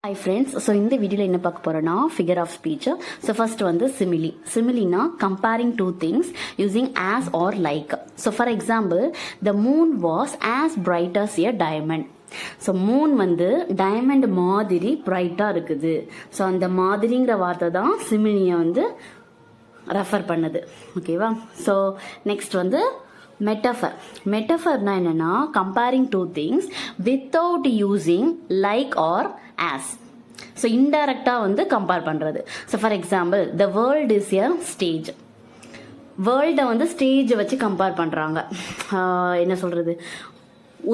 Hi friends, so in the video என்ன பார்க்க போறோம்னா figure of speech. So first வந்து simile. Simile-na comparing two things using as or like. So for example, the moon was as bright as a diamond. So Moon வந்து diamond மாதிரி பிரைட்டாக இருக்குது. So அந்த மாதிரிங்கிற வார்த்தை தான் சிமிலியை வந்து ரெஃபர் பண்ணுது. ஓகேவா? ஸோ நெக்ஸ்ட் வந்து மெட்டஃபர். மெட்டஃபர்னா என்னன்னா comparing two things without using like or as. So இன்டைரக்டாக வந்து கம்பேர் பண்ணுறது. So for example, the world is a stage. வேர்ல்டை வந்து ஸ்டேஜை வச்சு கம்பேர் பண்ணுறாங்க. என்ன சொல்கிறது,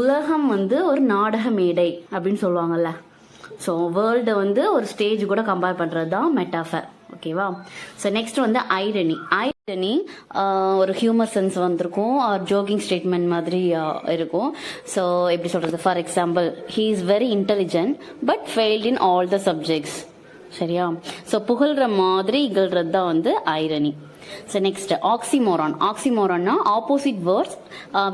உலகம் வந்து ஒரு நாடக மேடை அப்படின்னு சொல்லுவாங்கல்ல. ஸோ வேர்ல்டை வந்து ஒரு ஸ்டேஜ் கூட கம்பேர் பண்ணுறது தான் மெட்டாஃபர். ஓகேவா? ஸோ நெக்ஸ்ட் வந்து ஐரணி. ஐரணி ஒரு ஹியூமர் சென்ஸ் வந்திருக்கும், ஒரு ஜோக்கிங் ஸ்டேட்மெண்ட் மாதிரி இருக்கும். ஸோ எப்படி சொல்கிறது, for example, he is very intelligent but failed in all the subjects. சரியா? ஸோ புகழ்ற மாதிரி இகழ்றது தான் வந்து irony. So next, oxymoron. Oxymoron na opposite words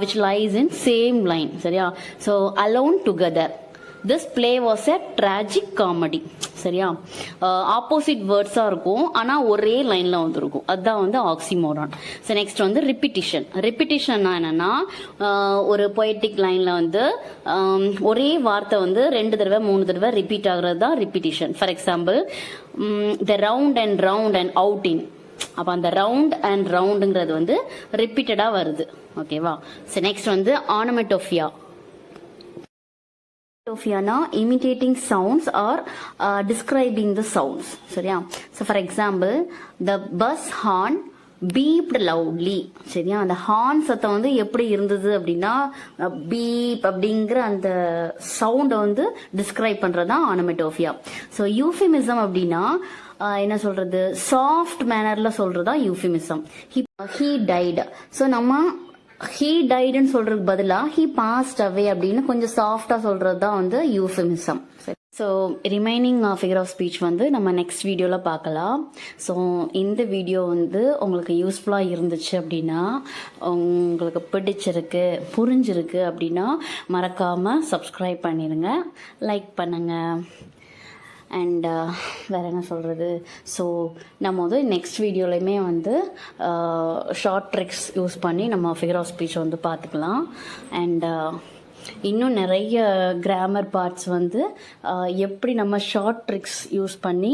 which lies in same line. சரியா? So alone together. This play was a tragic comedy. சரியா? Opposite வேர்ட்ஸாக இருக்கும், ஆனால் ஒரே லைனில் வந்துருக்கும். அதுதான் வந்து ஆக்சிமோரான். ஸோ நெக்ஸ்ட் வந்து ரிப்பிட்டிஷன். ரிப்பிட்டிஷன்னா என்னென்னா, ஒரு பொயட்டிக் லைனில் வந்து ஒரே வார்த்தை வந்து 2 தடவை 3 தடவை ரிப்பீட் ஆகுறது தான் repetition. For example, the round and out in. அப்போ அந்த ரவுண்ட் அண்ட் ரவுண்டுங்கிறது வந்து ரிப்பீட்டடாக வருது. ஓகேவா? ஸோ நெக்ஸ்ட் வந்து ஆனமெட்டோஃபியா. ஆனமெட்டோஃபியானா imitating sounds or describing the sounds. சரியா? So for example, the bus horn beeped loudly. சரியா? அந்த ஹார்ன் சத்தம் வந்து எப்படி இருந்தது அப்படின்னா, பீப் அப்படிங்கிற அந்த சவுண்டை வந்து டிஸ்கிரைப் பண்ணுறதுதான் ஆனமெட்டோஃபியா. ஸோ யூஃபிமிசம் அப்படின்னா என்ன சொல்றது, சாஃப்ட் மேனர்ல சொல்றதா யூஃபிமிசம். He tight. ஸோ நம்ம ஹீ டைடுன்னு சொல்றதுக்கு பதிலாக ஹீ பாஸ்ட் அவே அப்படின்னு கொஞ்சம் சாஃப்டா சொல்றது தான் வந்து euphemism. So remaining figure of speech வந்து நம்ம நெக்ஸ்ட் வீடியோவில் பார்க்கலாம். ஸோ இந்த வீடியோ வந்து உங்களுக்கு யூஸ்ஃபுல்லாக இருந்துச்சு அப்படின்னா, உங்களுக்கு பிடிச்சிருக்கு, புரிஞ்சிருக்கு அப்படின்னா மறக்காமல் சப்ஸ்கிரைப் பண்ணிடுங்க, லைக் பண்ணுங்கள். அண்ட் வேறு என்ன சொல்கிறது, ஸோ நம்ம வந்து நெக்ஸ்ட் வீடியோலையுமே வந்து ஷார்ட் ட்ரிக்ஸ் யூஸ் பண்ணி நம்ம ஃபிகர் ஆஃப் ஸ்பீச் வந்து பார்த்துக்கலாம். அண்ட் இன்னும் நிறைய கிராமர் பார்ட்ஸ் வந்து எப்படி நம்ம ஷார்ட் ட்ரிக்ஸ் யூஸ் பண்ணி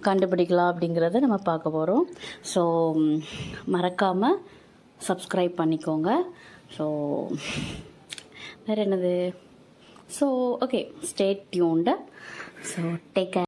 கண்டுபிடிக்கலாம் அப்படிங்கிறத நம்ம பார்க்க போகிறோம். ஸோ மறக்காமல் சப்ஸ்கிரைப் பண்ணிக்கோங்க. ஸோ வேறு என்னது, so okay, stay tuned. So take care.